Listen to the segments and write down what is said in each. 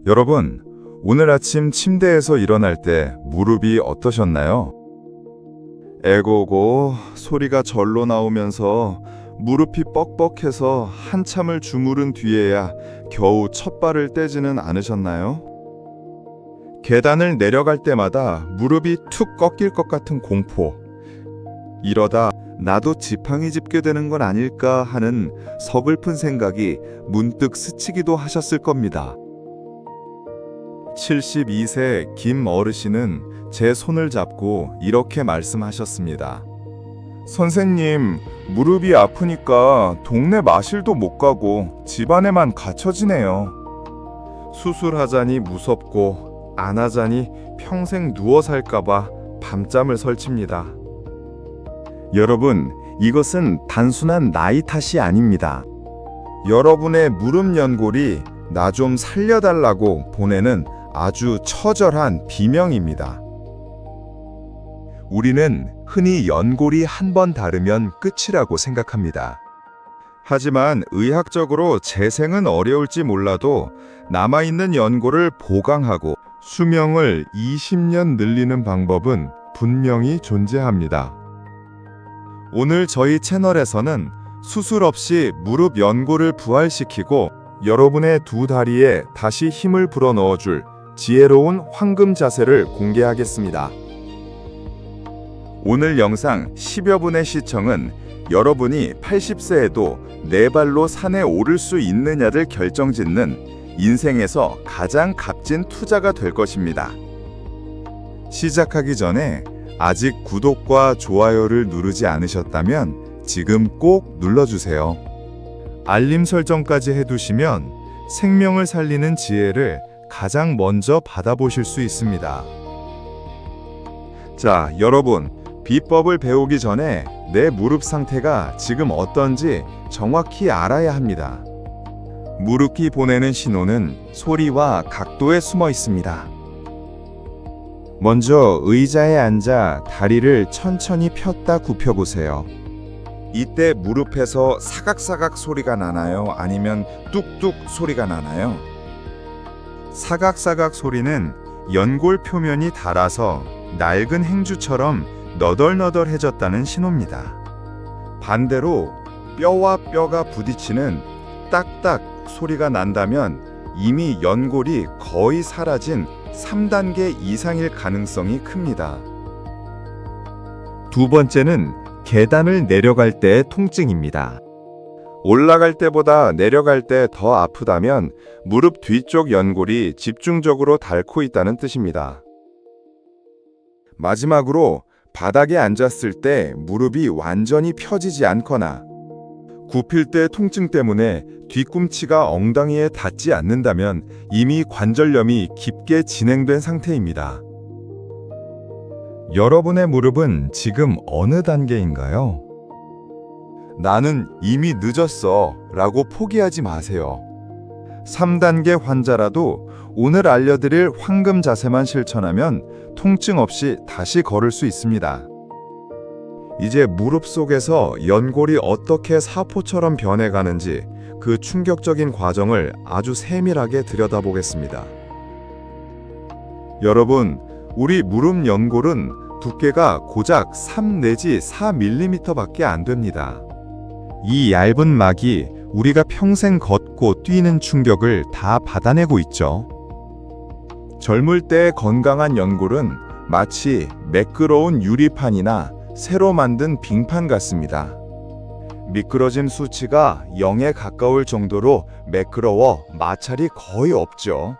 여러분, 오늘 아침 침대에서 일어날 때 무릎이 어떠셨나요? 에고고 소리가 절로 나오면서 무릎이 뻑뻑해서 한참을 주무른 뒤에야 겨우 첫 발을 떼지는 않으셨나요? 계단을 내려갈 때마다 무릎이 툭 꺾일 것 같은 공포. 이러다 나도 지팡이 짚게 되는 건 아닐까 하는 서글픈 생각이 문득 스치기도 하셨을 겁니다. 72세 김 어르신은 제 손을 잡고 이렇게 말씀하셨습니다. 선생님, 무릎이 아프니까 동네 마실도 못 가고 집안에만 갇혀 지내요. 수술하자니 무섭고 안 하자니 평생 누워 살까봐 밤잠을 설칩니다. 여러분, 이것은 단순한 나이 탓이 아닙니다. 여러분의 무릎 연골이 나 좀 살려달라고 보내는 아주 처절한 비명입니다. 우리는 흔히 연골이 한 번 닳으면 끝이라고 생각합니다. 하지만 의학적으로 재생은 어려울지 몰라도 남아있는 연골을 보강하고 수명을 20년 늘리는 방법은 분명히 존재합니다. 오늘 저희 채널에서는 수술 없이 무릎 연골을 부활시키고 여러분의 두 다리에 다시 힘을 불어넣어줄 지혜로운 황금 자세를 공개하겠습니다. 오늘 영상 10여 분의 시청은 여러분이 80세에도 네 발로 산에 오를 수 있느냐를 결정짓는 인생에서 가장 값진 투자가 될 것입니다. 시작하기 전에 아직 구독과 좋아요를 누르지 않으셨다면 지금 꼭 눌러주세요. 알림 설정까지 해두시면 생명을 살리는 지혜를 가장 먼저 받아보실 수 있습니다. 자, 여러분, 비법을 배우기 전에 내 무릎 상태가 지금 어떤지 정확히 알아야 합니다. 무릎이 보내는 신호는 소리와 각도에 숨어 있습니다. 먼저 의자에 앉아 다리를 천천히 폈다 굽혀보세요. 이때 무릎에서 사각사각 소리가 나나요? 아니면 뚝뚝 소리가 나나요? 사각사각 소리는 연골 표면이 닳아서 낡은 행주처럼 너덜너덜해졌다는 신호입니다. 반대로 뼈와 뼈가 부딪히는 딱딱 소리가 난다면 이미 연골이 거의 사라진 3단계 이상일 가능성이 큽니다. 두 번째는 계단을 내려갈 때의 통증입니다. 올라갈 때보다 내려갈 때 더 아프다면 무릎 뒤쪽 연골이 집중적으로 닳고 있다는 뜻입니다. 마지막으로 바닥에 앉았을 때 무릎이 완전히 펴지지 않거나 굽힐 때 통증 때문에 뒤꿈치가 엉덩이에 닿지 않는다면 이미 관절염이 깊게 진행된 상태입니다. 여러분의 무릎은 지금 어느 단계인가요? 나는 이미 늦었어 라고 포기하지 마세요. 3단계 환자라도 오늘 알려드릴 황금 자세만 실천하면 통증 없이 다시 걸을 수 있습니다. 이제 무릎 속에서 연골이 어떻게 사포처럼 변해가는지 그 충격적인 과정을 아주 세밀하게 들여다보겠습니다. 여러분, 우리 무릎 연골은 두께가 고작 3 내지 4mm 밖에 안 됩니다. 이 얇은 막이 우리가 평생 걷고 뛰는 충격을 다 받아내고 있죠. 젊을 때 건강한 연골은 마치 매끄러운 유리판이나 새로 만든 빙판 같습니다. 미끄러짐 수치가 0에 가까울 정도로 매끄러워 마찰이 거의 없죠.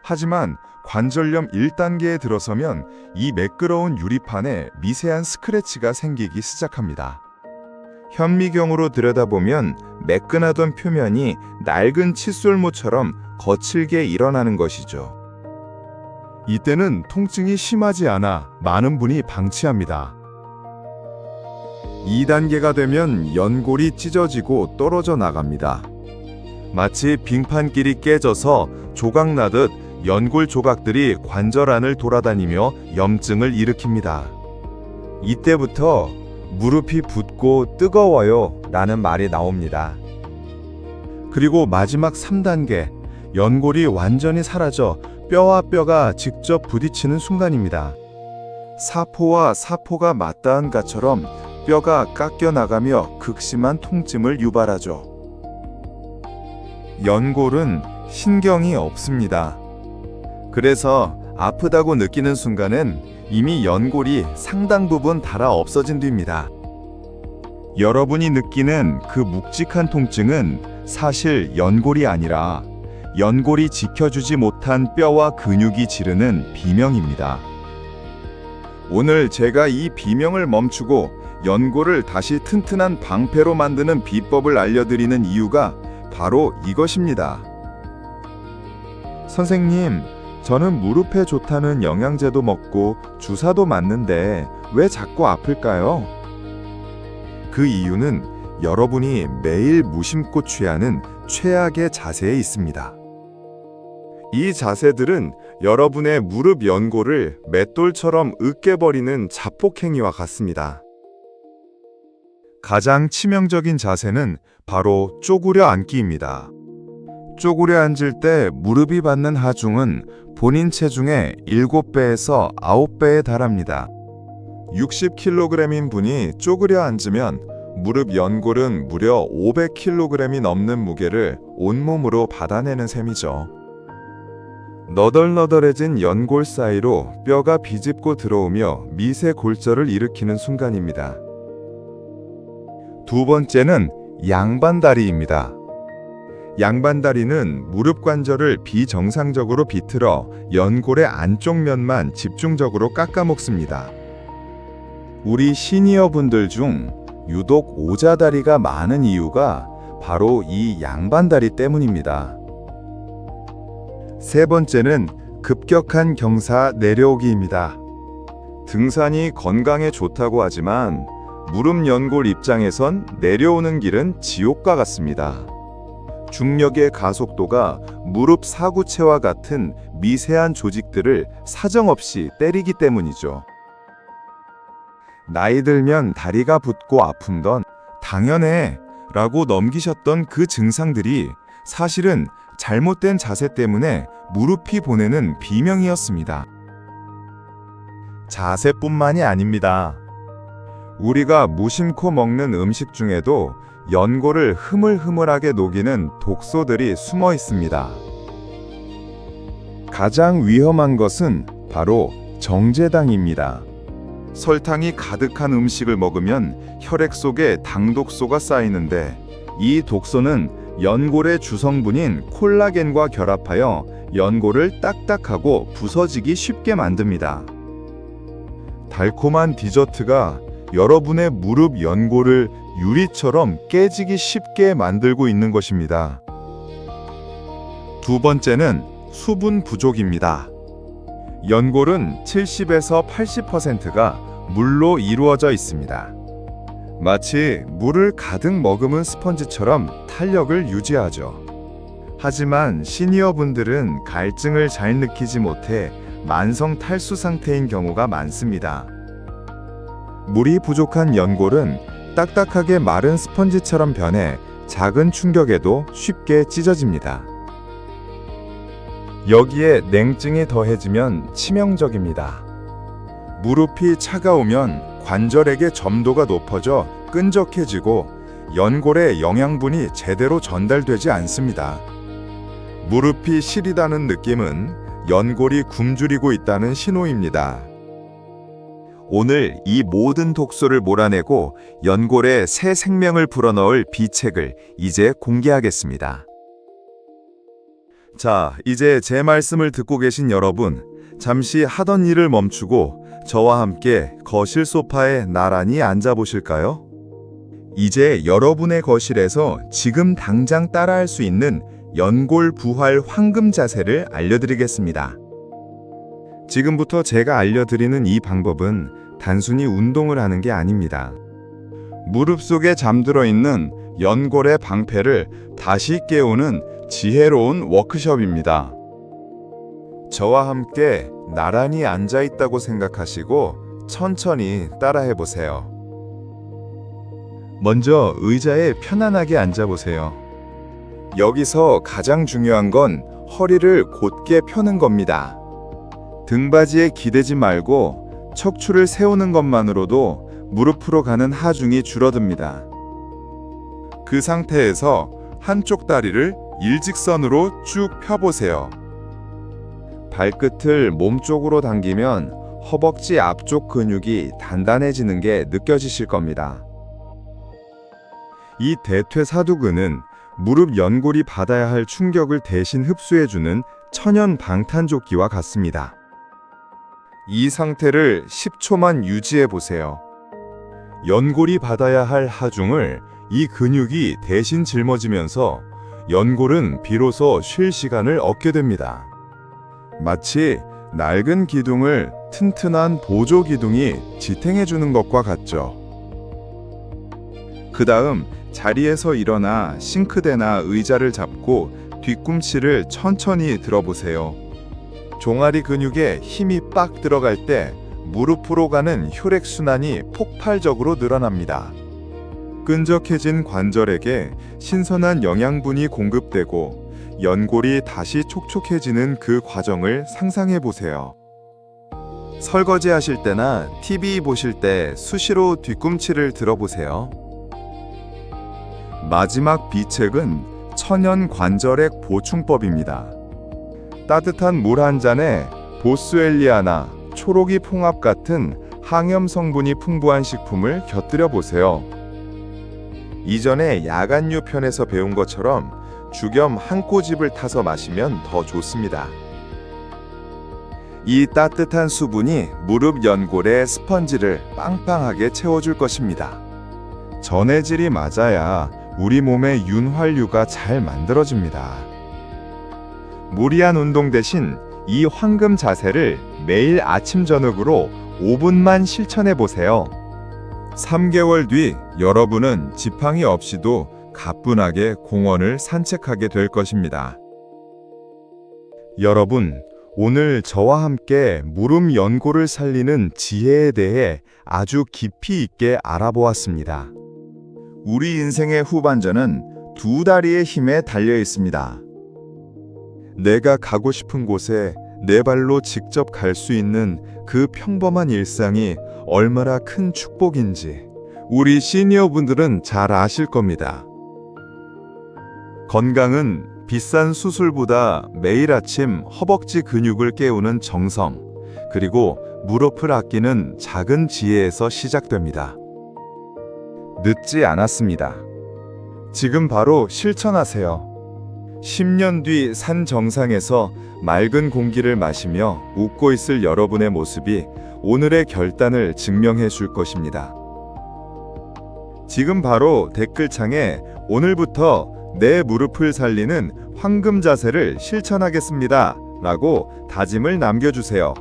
하지만 관절염 1단계에 들어서면 이 매끄러운 유리판에 미세한 스크래치가 생기기 시작합니다. 현미경으로 들여다보면 매끈하던 표면이 낡은 칫솔모처럼 거칠게 일어나는 것이죠. 이때는 통증이 심하지 않아 많은 분이 방치합니다. 2단계가 되면 연골이 찢어지고 떨어져 나갑니다. 마치 빙판길이 깨져서 조각나듯 연골 조각들이 관절 안을 돌아다니며 염증을 일으킵니다. 이때부터 무릎이 붓고 뜨거워요 라는 말이 나옵니다. 그리고 마지막 3단계, 연골이 완전히 사라져 뼈와 뼈가 직접 부딪히는 순간입니다. 사포와 사포가 맞닿은 것처럼 뼈가 깎여 나가며 극심한 통증을 유발하죠. 연골은 신경이 없습니다. 그래서 아프다고 느끼는 순간은 이미 연골이 상당 부분 닳아 없어진 뒤입니다. 여러분이 느끼는 그 묵직한 통증은 사실 연골이 아니라 연골이 지켜주지 못한 뼈와 근육이 지르는 비명입니다. 오늘 제가 이 비명을 멈추고 연골을 다시 튼튼한 방패로 만드는 비법을 알려드리는 이유가 바로 이것입니다. 선생님, 저는 무릎에 좋다는 영양제도 먹고 주사도 맞는데 왜 자꾸 아플까요? 그 이유는 여러분이 매일 무심코 취하는 최악의 자세에 있습니다. 이 자세들은 여러분의 무릎 연골을 맷돌처럼 으깨버리는 자폭행위와 같습니다. 가장 치명적인 자세는 바로 쪼그려 앉기입니다. 쪼그려 앉을 때 무릎이 받는 하중은 본인 체중의 7배에서 9배에 달합니다. 60kg인 분이 쪼그려 앉으면 무릎 연골은 무려 500kg이 넘는 무게를 온몸으로 받아내는 셈이죠. 너덜너덜해진 연골 사이로 뼈가 비집고 들어오며 미세 골절을 일으키는 순간입니다. 두 번째는 양반다리입니다. 양반다리는 무릎 관절을 비정상적으로 비틀어 연골의 안쪽 면만 집중적으로 깎아먹습니다. 우리 시니어 분들 중 유독 오자다리가 많은 이유가 바로 이 양반다리 때문입니다. 세 번째는 급격한 경사 내려오기입니다. 등산이 건강에 좋다고 하지만 무릎 연골 입장에선 내려오는 길은 지옥과 같습니다. 중력의 가속도가 무릎 사구체와 같은 미세한 조직들을 사정없이 때리기 때문이죠. 나이 들면 다리가 붓고 아픈던 당연해 라고 넘기셨던 그 증상들이 사실은 잘못된 자세 때문에 무릎이 보내는 비명이었습니다. 자세뿐만이 아닙니다. 우리가 무심코 먹는 음식 중에도 연골을 흐물흐물하게 녹이는 독소들이 숨어 있습니다. 가장 위험한 것은 바로 정제당입니다. 설탕이 가득한 음식을 먹으면 혈액 속에 당독소가 쌓이는데 이 독소는 연골의 주성분인 콜라겐과 결합하여 연골을 딱딱하고 부서지기 쉽게 만듭니다. 달콤한 디저트가 여러분의 무릎 연골을 유리처럼 깨지기 쉽게 만들고 있는 것입니다. 두 번째는 수분 부족입니다. 연골은 70에서 80%가 물로 이루어져 있습니다. 마치 물을 가득 머금은 스펀지처럼 탄력을 유지하죠. 하지만 시니어분들은 갈증을 잘 느끼지 못해 만성 탈수 상태인 경우가 많습니다. 물이 부족한 연골은 딱딱하게 마른 스펀지처럼 변해 작은 충격에도 쉽게 찢어집니다. 여기에 냉증이 더해지면 치명적입니다. 무릎이 차가우면 관절에게 점도가 높아져 끈적해지고 연골에 영양분이 제대로 전달되지 않습니다. 무릎이 시리다는 느낌은 연골이 굶주리고 있다는 신호입니다. 오늘 이 모든 독소를 몰아내고 연골에 새 생명을 불어넣을 비책을 이제 공개하겠습니다. 자, 이제 제 말씀을 듣고 계신 여러분, 잠시 하던 일을 멈추고 저와 함께 거실 소파에 나란히 앉아보실까요? 이제 여러분의 거실에서 지금 당장 따라할 수 있는 연골 부활 황금 자세를 알려드리겠습니다. 지금부터 제가 알려드리는 이 방법은 단순히 운동을 하는 게 아닙니다. 무릎 속에 잠들어 있는 연골의 방패를 다시 깨우는 지혜로운 워크숍입니다. 저와 함께 나란히 앉아 있다고 생각하시고 천천히 따라해 보세요. 먼저 의자에 편안하게 앉아 보세요. 여기서 가장 중요한 건 허리를 곧게 펴는 겁니다. 등받이에 기대지 말고 척추를 세우는 것만으로도 무릎으로 가는 하중이 줄어듭니다. 그 상태에서 한쪽 다리를 일직선으로 쭉 펴보세요. 발끝을 몸쪽으로 당기면 허벅지 앞쪽 근육이 단단해지는 게 느껴지실 겁니다. 이 대퇴사두근은 무릎 연골이 받아야 할 충격을 대신 흡수해주는 천연 방탄조끼와 같습니다. 이 상태를 10초만 유지해 보세요. 연골이 받아야 할 하중을 이 근육이 대신 짊어지면서 연골은 비로소 쉴 시간을 얻게 됩니다. 마치 낡은 기둥을 튼튼한 보조 기둥이 지탱해 주는 것과 같죠. 그 다음 자리에서 일어나 싱크대나 의자를 잡고 뒤꿈치를 천천히 들어보세요. 종아리 근육에 힘이 빡 들어갈 때 무릎으로 가는 혈액순환이 폭발적으로 늘어납니다. 끈적해진 관절에게 신선한 영양분이 공급되고 연골이 다시 촉촉해지는 그 과정을 상상해 보세요. 설거지 하실 때나 TV 보실 때 수시로 뒤꿈치를 들어보세요. 마지막 비책은 천연 관절액 보충법입니다. 따뜻한 물 한 잔에 보스웰리아나 초록이 풍합 같은 항염 성분이 풍부한 식품을 곁들여 보세요. 이전에 야간유 편에서 배운 것처럼 주겸 한 꼬집을 타서 마시면 더 좋습니다. 이 따뜻한 수분이 무릎 연골의 스펀지를 빵빵하게 채워줄 것입니다. 전해질이 맞아야 우리 몸의 윤활유가 잘 만들어집니다. 무리한 운동 대신 이 황금 자세를 매일 아침 저녁으로 5분만 실천해 보세요. 3개월 뒤 여러분은 지팡이 없이도 가뿐하게 공원을 산책하게 될 것입니다. 여러분, 오늘 저와 함께 무릎 연골을 살리는 지혜에 대해 아주 깊이 있게 알아보았습니다. 우리 인생의 후반전은 두 다리의 힘에 달려 있습니다. 내가 가고 싶은 곳에 내 발로 직접 갈 수 있는 그 평범한 일상이 얼마나 큰 축복인지 우리 시니어분들은 잘 아실 겁니다. 건강은 비싼 수술보다 매일 아침 허벅지 근육을 깨우는 정성, 그리고 무릎을 아끼는 작은 지혜에서 시작됩니다. 늦지 않았습니다. 지금 바로 실천하세요. 10년 뒤 산 정상에서 맑은 공기를 마시며 웃고 있을 여러분의 모습이 오늘의 결단을 증명해 줄 것입니다. 지금 바로 댓글창에 오늘부터 내 무릎을 살리는 황금 자세를 실천하겠습니다 라고 다짐을 남겨주세요.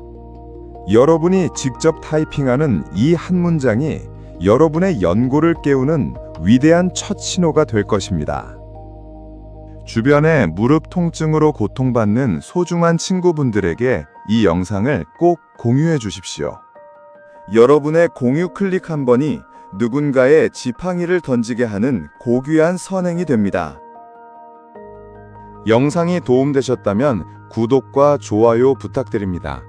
여러분이 직접 타이핑하는 이 한 문장이 여러분의 연골을 깨우는 위대한 첫 신호가 될 것입니다. 주변에 무릎 통증으로 고통받는 소중한 친구분들에게 이 영상을 꼭 공유해 주십시오. 여러분의 공유 클릭 한 번이 누군가의 지팡이를 던지게 하는 고귀한 선행이 됩니다. 영상이 도움되셨다면 구독과 좋아요 부탁드립니다.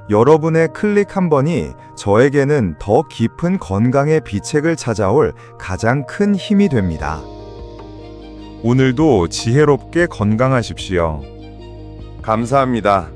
여러분의 클릭 한 번이 저에게는 더 깊은 건강의 비책을 찾아올 가장 큰 힘이 됩니다. 오늘도 지혜롭게 건강하십시오. 감사합니다.